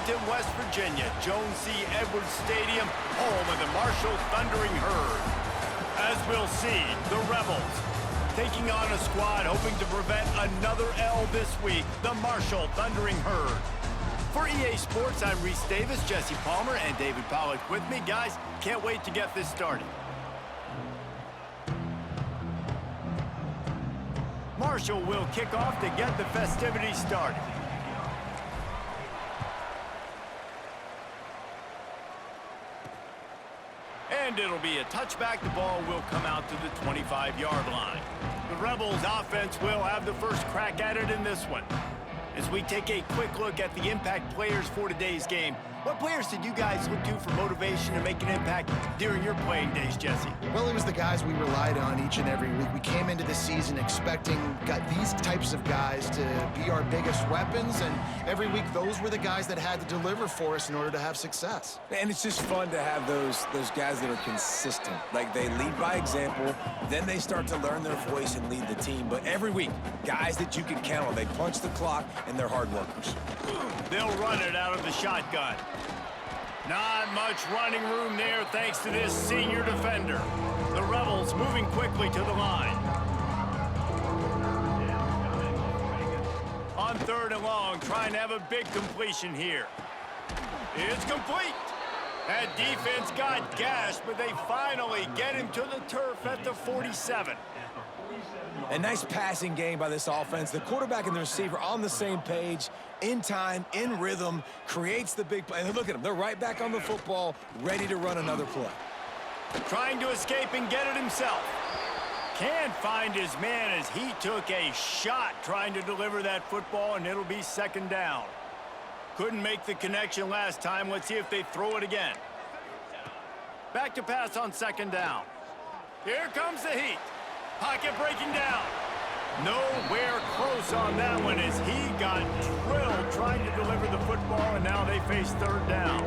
Arlington, West Virginia, Jones C. Edwards Stadium, home of the Marshall Thundering Herd. As we'll see, the Rebels taking on a squad hoping to prevent another L this week, the Marshall Thundering Herd. For EA Sports, I'm Reese Davis, Jesse Palmer, and David Pollack with me. Guys, can't wait to get this started. Marshall will kick off to get the festivities started. And it'll be a touchback. The ball will come out to the 25-yard line. The Rebels offense will have the first crack at it in this one. As we take a quick look at the impact players for today's game, what players did you guys look to for motivation to make an impact during your playing days, Jesse? Well, it was the guys we relied on each and every week. We came into the season expecting these types of guys to be our biggest weapons, and every week those were the guys that had to deliver for us in order to have success. And it's just fun to have those guys that are consistent. Like, they lead by example, then they start to learn their voice and lead the team. But every week, guys that you can count on. They punch the clock, and they're hard workers. They'll run it out of the shotgun. Not much running room there thanks to this senior defender. The Rebels moving quickly to the line. On 3rd and long, trying to have a big completion here. It's complete. That defense got gashed, but they finally get him to the turf at the 47. A nice passing game by this offense. The quarterback and the receiver on the same page, in time, in rhythm, creates the big play. And look at them. They're right back on the football, ready to run another play. Trying to escape and get it himself. Can't find his man as he took a shot trying to deliver that football, and it'll be 2nd down. Couldn't make the connection last time. Let's see if they throw it again. Back to pass on 2nd down. Here comes the heat. Pocket breaking down. Nowhere close on that one as he got drilled trying to deliver the football, and now they face 3rd down.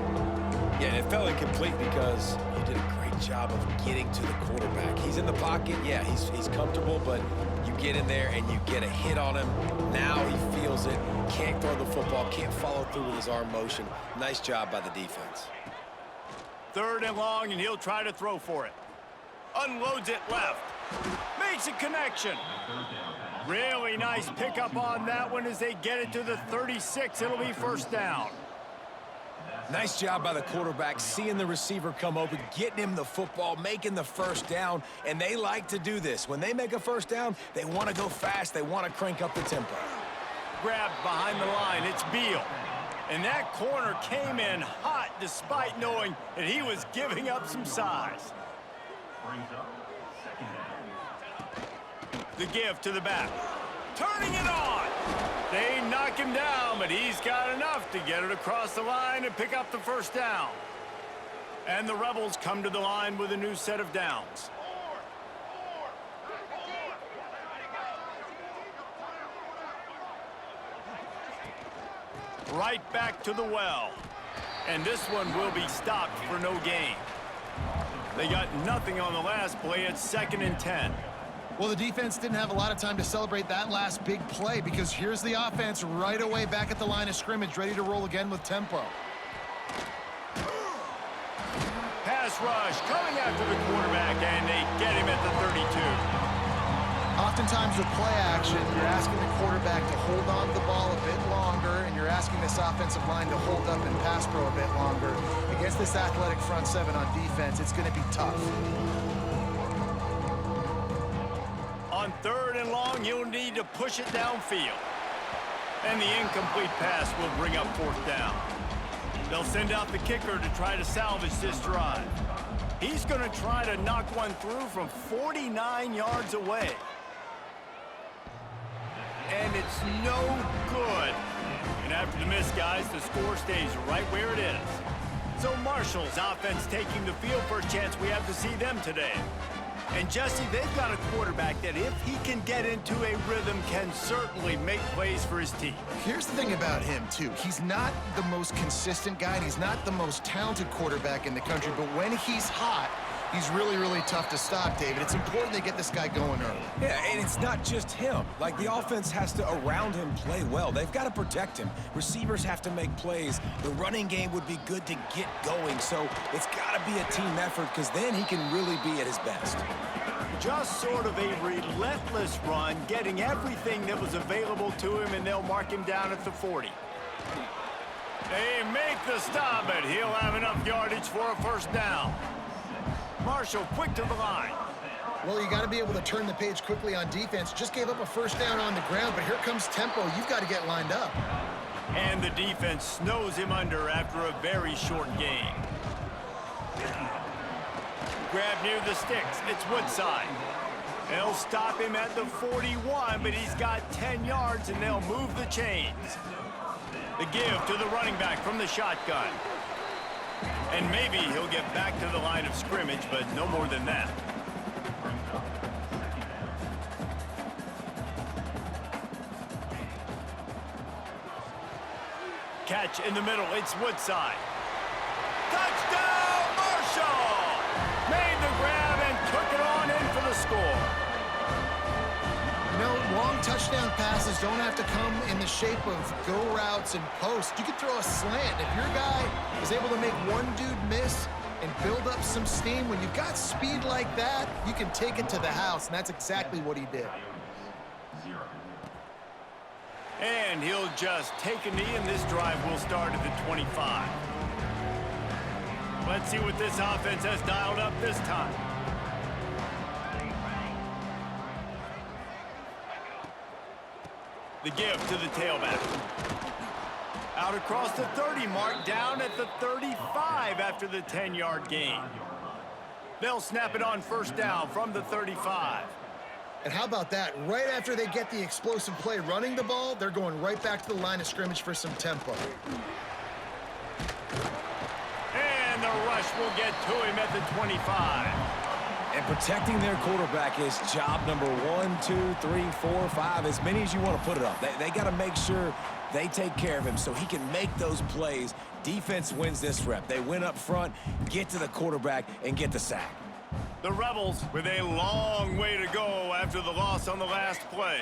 Yeah, and it felt incomplete because you did a great job of getting to the quarterback. He's in the pocket. Yeah, he's comfortable, but you get in there and you get a hit on him. Now he feels it. Can't throw the football. Can't follow through with his arm motion. Nice job by the defense. 3rd and long, and he'll try to throw for it. Unloads it left. Makes a connection. Really nice pickup on that one as they get it to the 36. It'll be 1st down. Nice job by the quarterback, seeing the receiver come open, getting him the football, making the 1st down, and they like to do this. When they make a 1st down, they want to go fast. They want to crank up the tempo. Grabbed behind the line. It's Beal. And that corner came in hot despite knowing that he was giving up some size. The give to the back. Turning it on. They knock him down, but he's got enough to get it across the line and pick up the 1st down. And the Rebels come to the line with a new set of downs. Right back to the well. And this one will be stopped for no gain. They got nothing on the last play. It's 2nd and 10. Well, the defense didn't have a lot of time to celebrate that last big play because here's the offense right away back at the line of scrimmage, ready to roll again with tempo. Pass rush coming after the quarterback, and they get him at the 32. Oftentimes with play action, you're asking the quarterback to hold on to the ball a bit longer, and you're asking this offensive line to hold up and pass pro a bit longer. Against this athletic front 7 on defense, it's going to be tough. On 3rd and long, you'll need to push it downfield. And the incomplete pass will bring up 4th down. They'll send out the kicker to try to salvage this drive. He's going to try to knock one through from 49 yards away. And it's no good. And after the miss, guys, the score stays right where it is. So Marshall's offense taking the field. First chance we have to see them today. And Jesse, they've got a quarterback that if he can get into a rhythm can certainly make plays for his team. Here's the thing about him, too. He's not the most consistent guy, and he's not the most talented quarterback in the country, but when he's hot, He's really, really tough to stop, David. It's important they get this guy going early. Yeah, and it's not just him. Like, the offense has to, around him, play well. They've got to protect him. Receivers have to make plays. The running game would be good to get going, so it's got to be a team effort because then he can really be at his best. Just sort of a relentless run, getting everything that was available to him, and they'll mark him down at the 40. They make the stop, but he'll have enough yardage for a first down. Marshall quick to the line. Well, you got to be able to turn the page quickly on defense. Just gave up a first down on the ground, but here comes tempo. You've got to get lined up. And the defense snows him under after a very short gain. Grab near the sticks. It's Woodside. They'll stop him at the 41, but he's got 10 yards, and they'll move the chains. The give to the running back from the shotgun. And maybe he'll get back to the line of scrimmage, but no more than that. Catch in the middle. It's Woodside. Touchdown, Marshall! Made the grab and took it on in for the score. You know, long touchdown passes don't have to come in the shape of go routes and posts. You can throw a slant. If your guy is able to make one dude miss and build up some steam, when you've got speed like that, you can take it to the house, and that's exactly what he did. And he'll just take a knee, and this drive will start at the 25. Let's see what this offense has dialed up this time. The give to the tailback. Out across the 30 mark, down at the 35 after the 10-yard gain. They'll snap it on first down from the 35. And how about that? Right after they get the explosive play running the ball, they're going right back to the line of scrimmage for some tempo. And the rush will get to him at the 25. And protecting their quarterback is job number 1, 2, 3, 4, 5, as many as you want to put it up. They got to make sure they take care of him so he can make those plays. Defense wins this rep. They win up front, get to the quarterback, and get the sack. The Rebels with a long way to go after the loss on the last play.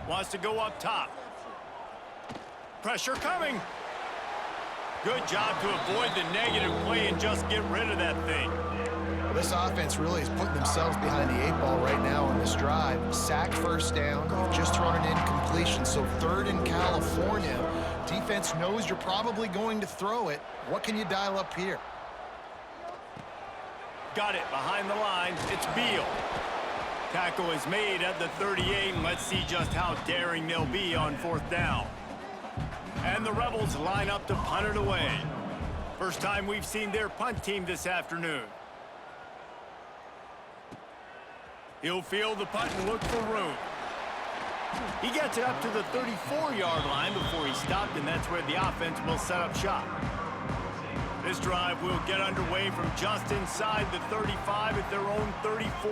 Wants to go up top. Pressure coming. Good job to avoid the negative play and just get rid of that thing. This offense really is putting themselves behind the 8 ball right now on this drive. Sack first down, just thrown an incompletion, so third in California. Defense knows you're probably going to throw it. What can you dial up here? Got it behind the line. It's Beal. Tackle is made at the 38, and let's see just how daring they'll be on fourth down. And the Rebels line up to punt it away. First time we've seen their punt team this afternoon. He'll field the punt and look for room. He gets it up to the 34-yard line before he stopped, and that's where the offense will set up shop. This drive will get underway from just inside the 35 at their own 34.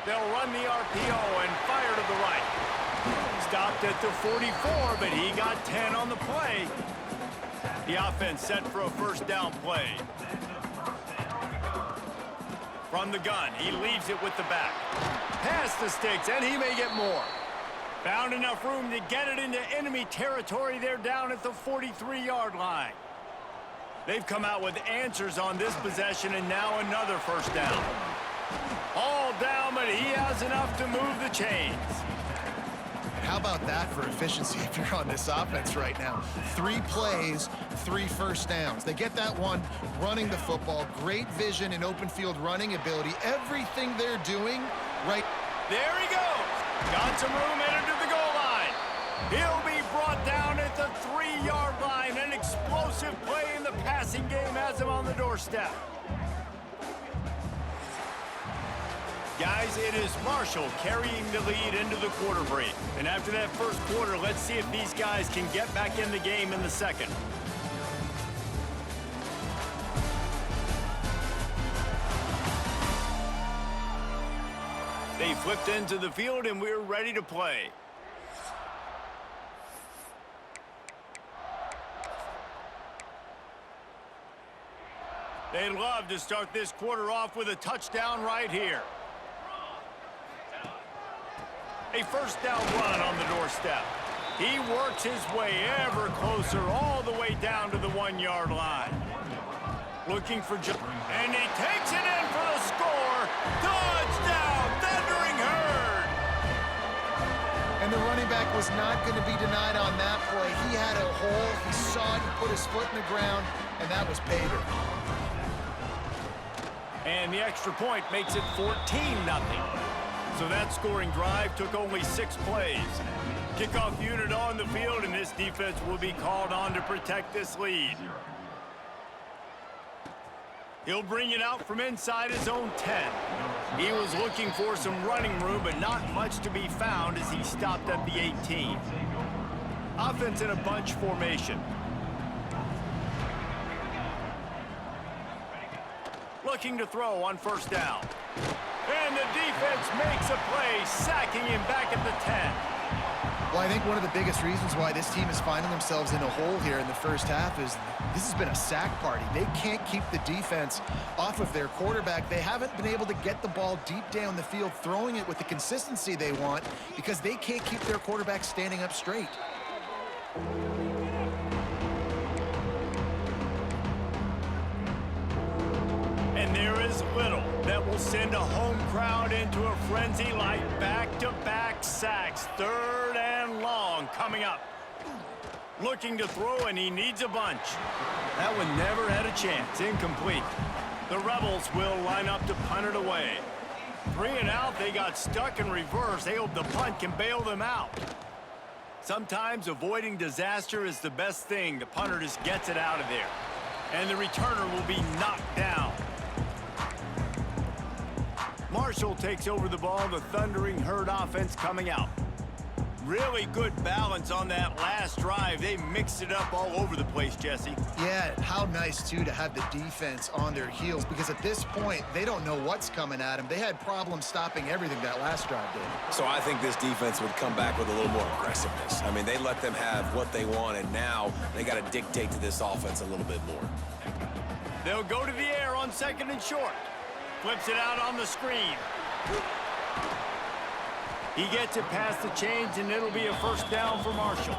They'll run the RPO and fire to the right. Stopped at the 44, but he got 10 on the play. The offense set for a first down play. From the gun, he leaves it with the back. Past the sticks, and he may get more. Found enough room to get it into enemy territory. They're down at the 43-yard line. They've come out with answers on this possession, and now another first down. All down, but he has enough to move the chains. How about that for efficiency if you're on this offense right now? 3 plays, 3 first downs. They get that one running the football, great vision and open field running ability. Everything they're doing right. There he goes. Got some room headed to the goal line. He'll be brought down at the 3-yard line. An explosive play in the passing game has him on the doorstep. Guys, it is Marshall carrying the lead into the quarter break. And after that first quarter, let's see if these guys can get back in the game in the second. They flipped into the field, and we're ready to play. They love to start this quarter off with a touchdown right here. A first down run on the doorstep. He works his way ever closer all the way down to the 1-yard line. Looking for and he takes it in for the score. Touchdown, Thundering Herd. And the running back was not going to be denied on that play. He had a hole, he saw it, he put his foot in the ground, and that was pay dirt. And the extra point makes it 14-0. So that scoring drive took only 6 plays. Kickoff unit on the field, and this defense will be called on to protect this lead. He'll bring it out from inside his own 10. He was looking for some running room, but not much to be found as he stopped at the 18. Offense in a bunch formation. Looking to throw on first down. And the defense makes a play, sacking him back at the 10. Well, I think one of the biggest reasons why this team is finding themselves in a hole here in the first half is this has been a sack party. They can't keep the defense off of their quarterback. They haven't been able to get the ball deep down the field, throwing it with the consistency they want because they can't keep their quarterback standing up straight. And there is little that will send a home crowd into a frenzy like back-to-back sacks. 3rd and long coming up. Looking to throw, and he needs a bunch. That one never had a chance. Incomplete. The Rebels will line up to punt it away. 3 and out, they got stuck in reverse. They hope the punt can bail them out. Sometimes avoiding disaster is the best thing. The punter just gets it out of there. And the returner will be knocked down. Marshall takes over the ball, the Thundering Herd offense coming out. Really good balance on that last drive. They mixed it up all over the place, Jesse. Yeah, how nice, too, to have the defense on their heels because at this point, they don't know what's coming at them. They had problems stopping everything that last drive did. So I think this defense would come back with a little more aggressiveness. I mean, they let them have what they want, and now they got to dictate to this offense a little bit more. They'll go to the air on 2nd and short. Flips it out on the screen. He gets it past the chains, and it'll be a first down for Marshall.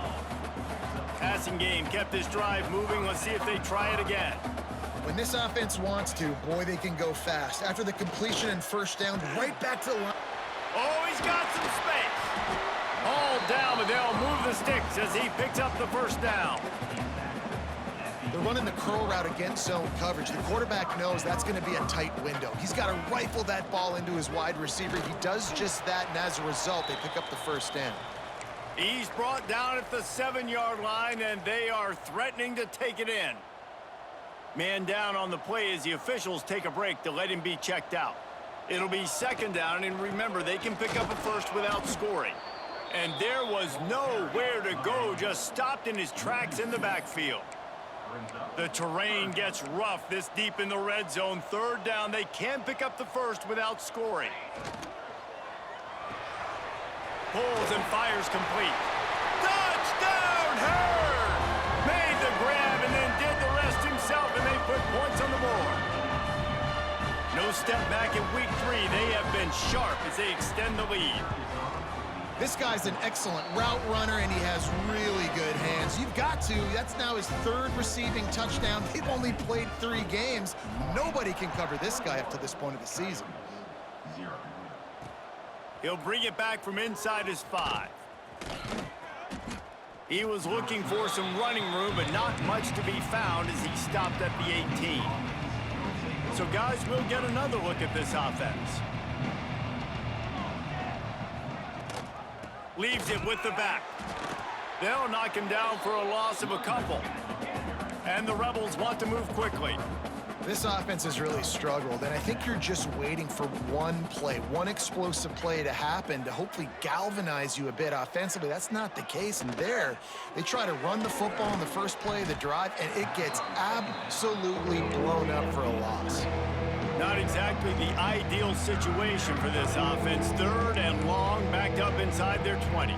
Passing game kept this drive moving. Let's see if they try it again. When this offense wants to, boy, they can go fast. After the completion and first down, right back to the line. Oh, he's got some space. All down, but they'll move the sticks as he picks up the first down. They're running the curl route against zone coverage. The quarterback knows that's going to be a tight window. He's got to rifle that ball into his wide receiver. He does just that, and as a result, they pick up the first down. He's brought down at the 7-yard line, and they are threatening to take it in. Man down on the play as the officials take a break to let him be checked out. It'll be 2nd down, and remember, they can pick up a first without scoring. And there was nowhere to go, just stopped in his tracks in the backfield. The terrain gets rough this deep in the red zone. 3rd down, they can pick up the first without scoring. Pulls and fires complete. Touchdown, Herd! Made the grab and then did the rest himself, and they put points on the board. No step back in week 3. They have been sharp as they extend the lead. This guy's an excellent route runner, and he has really good hands. You've got to. That's now his 3rd receiving touchdown. They've only played 3 games. Nobody can cover this guy up to this point of the season. He'll bring it back from inside his 5. He was looking for some running room, but not much to be found as he stopped at the 18. So, guys, we'll get another look at this offense. Leaves it with the back. They'll knock him down for a loss of a couple. And the Rebels want to move quickly. This offense has really struggled, and I think you're just waiting for one play, one explosive play to happen to hopefully galvanize you a bit offensively. That's not the case, and there, they try to run the football in the first play of the drive, and it gets absolutely blown up for a loss. Not exactly the ideal situation for this offense. 3rd and long, backed up inside their 20.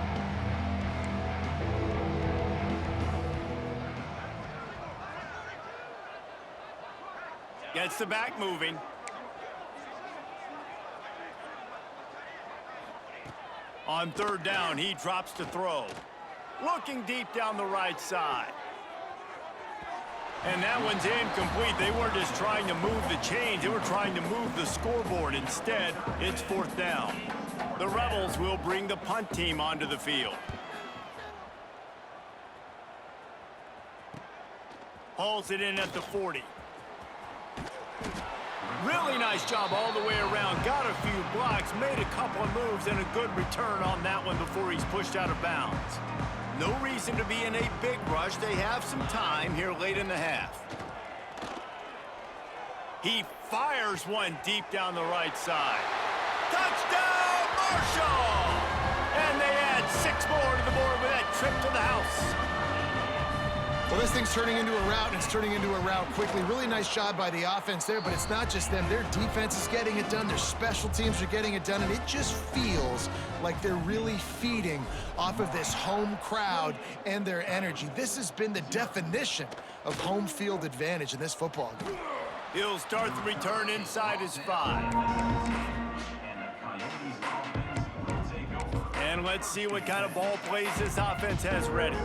Gets the back moving. On third down, he drops to throw. Looking deep down the right side. And that one's incomplete. They weren't just trying to move the chains. They were trying to move the scoreboard. Instead, it's fourth down. The Rebels will bring the punt team onto the field. Hauls it in at the 40. Really nice job all the way around. Got a few blocks, made a couple of moves, and a good return on that one before he's pushed out of bounds. No reason to be in a big rush. They have some time here late in the half. He fires one deep down the right side. Touchdown, Marshall! And they add 6 more to the board with that trip to the house. Well, this thing's turning into a rout, and it's turning into a rout quickly. Really nice job by the offense there, but it's not just them. Their defense is getting it done. Their special teams are getting it done, and it just feels like they're really feeding off of this home crowd and their energy. This has been the definition of home field advantage in this football game. He'll start the return inside his 5. And let's see what kind of ball plays this offense has ready.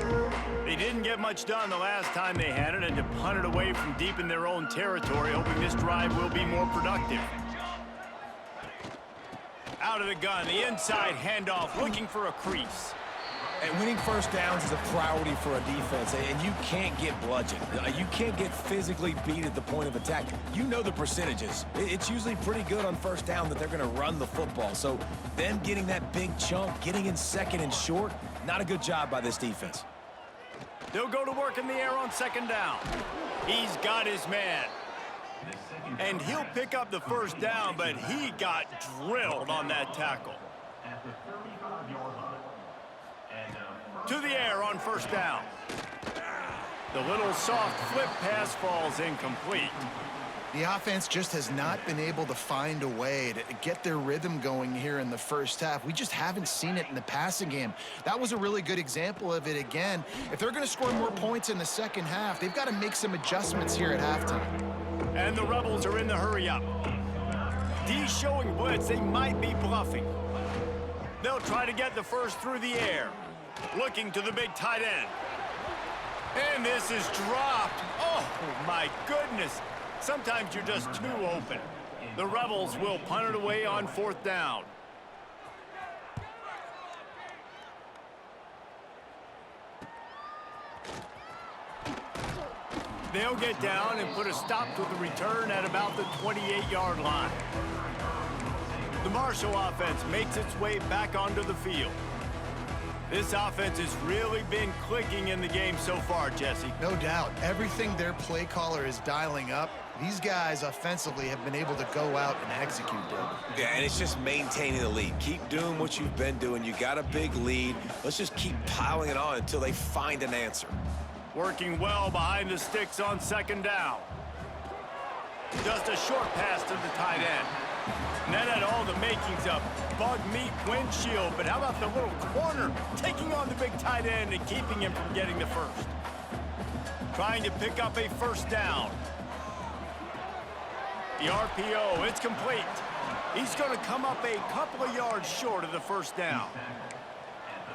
They didn't get much done the last time they had it, and to punt it away from deep in their own territory, hoping this drive will be more productive. Out of the gun, the inside handoff, looking for a crease. And winning first downs is a priority for a defense, and you can't get bludgeoned. You can't get physically beat at the point of attack. You know the percentages. It's usually pretty good on first down that they're going to run the football. So them getting that big chunk, getting in second and short, not a good job by this defense. They'll go to work in the air on second down. He's got his man. And he'll pick up the first down, but he got drilled on that tackle. To the air on first down. The little soft flip pass falls incomplete. The offense just has not been able to find a way to get their rhythm going here in the first half. We just haven't seen it in the passing game. That was a really good example of it again. If they're going to score more points in the second half, they've got to make some adjustments here at halftime. And the Rebels are in the hurry-up. D showing blitz. They might be bluffing. They'll try to get the first through the air. Looking to the big tight end. And this is dropped. Oh, my goodness. Sometimes you're just too open. The Rebels will punt it away on fourth down. They'll get down and put a stop to the return at about the 28-yard line. The Marshall offense makes its way back onto the field. This offense has really been clicking in the game so far, Jesse. No doubt. Everything their play caller is dialing up, these guys offensively have been able to go out and execute them. Yeah, and it's just maintaining the lead. Keep doing what you've been doing. You got a big lead. Let's just keep piling it on until they find an answer. Working well behind the sticks on second down. Just a short pass to the tight end. And that had all the makings of bug meat windshield, but how about the little corner taking on the big tight end and keeping him from getting the first? Trying to pick up a first down. The RPO, it's complete. He's going to come up a couple of yards short of the first down.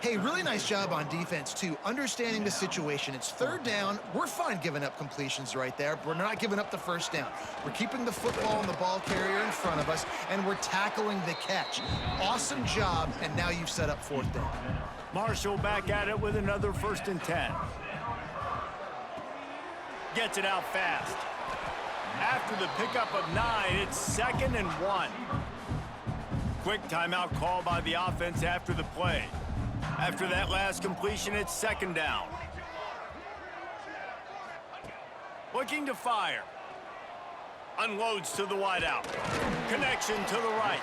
Hey, really nice job on defense, too. Understanding the situation. It's third down. We're fine giving up completions right there. We're not giving up the first down. We're keeping the football and the ball carrier in front of us, and we're tackling the catch. Awesome job, and now you've set up fourth down. Marshall back at it with another 1st and 10. Gets it out fast. After the pickup of 9, it's 2nd and 1. Quick timeout call by the offense after the play. After that last completion, it's 2nd down. Looking to fire. Unloads to the wideout. Connection to the right.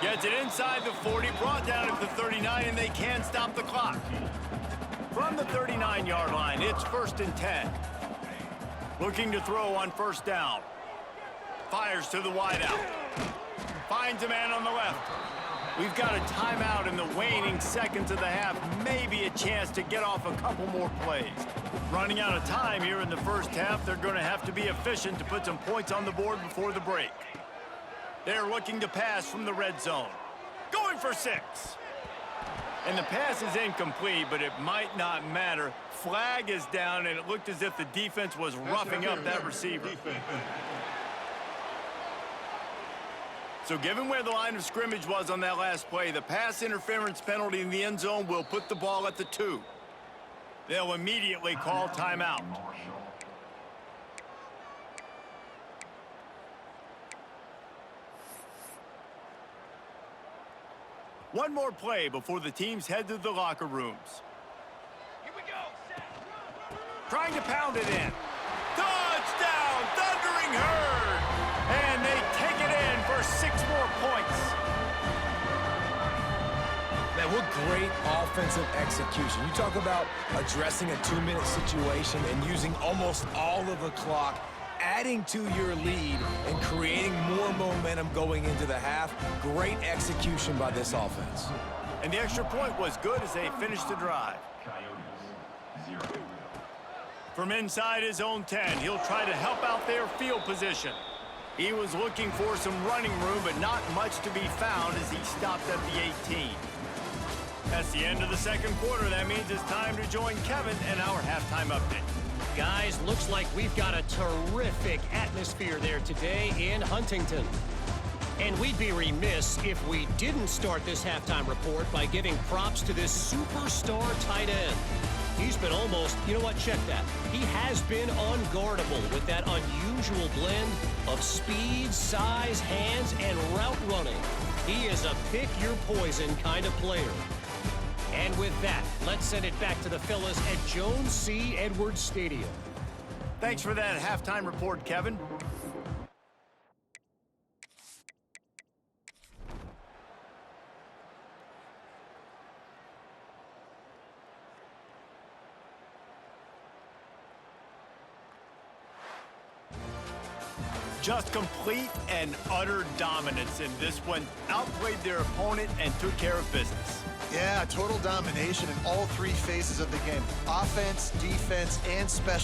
Gets it inside the 40, brought down at the 39, and they can't stop the clock. From the 39-yard line, it's 1st and 10. Looking to throw on first down. Fires to the wideout. Finds a man on the left. We've got a timeout in the waning seconds of the half. Maybe a chance to get off a couple more plays. Running out of time here in the first half. They're going to have to be efficient to put some points on the board before the break. They're looking to pass from the red zone. Going for 6. And the pass is incomplete, but it might not matter. Flag is down, and it looked as if the defense was roughing up that receiver. So given where the line of scrimmage was on that last play, the pass interference penalty in the end zone will put the ball at the 2. They'll immediately call timeout. One more play before the teams head to the locker rooms. Here we go. Trying to pound it in. Touchdown, Thundering Herd! And they take it in for 6 more points. Man, what great offensive execution. You talk about addressing a 2-minute situation and using almost all of the clock, adding to your lead and creating more momentum going into the half. Great execution by this offense. And the extra point was good as they finished the drive. From inside his own 10, he'll try to help out their field position. He was looking for some running room, but not much to be found as he stopped at the 18. That's the end of the second quarter. That means it's time to join Kevin and our halftime update. Guys, looks like we've got a terrific atmosphere there today in Huntington. And we'd be remiss if we didn't start this halftime report by giving props to this superstar tight end. He's been almost, you know what, check that. He has been unguardable with that unusual blend of speed, size, hands, and route running. He is a pick-your-poison kind of player. And with that, let's send it back to the fellas at Jones C. Edwards Stadium. Thanks for that halftime report, Kevin. Just complete and utter dominance in this one. Outplayed their opponent and took care of business. Yeah, total domination in all 3 phases of the game. Offense, defense, and special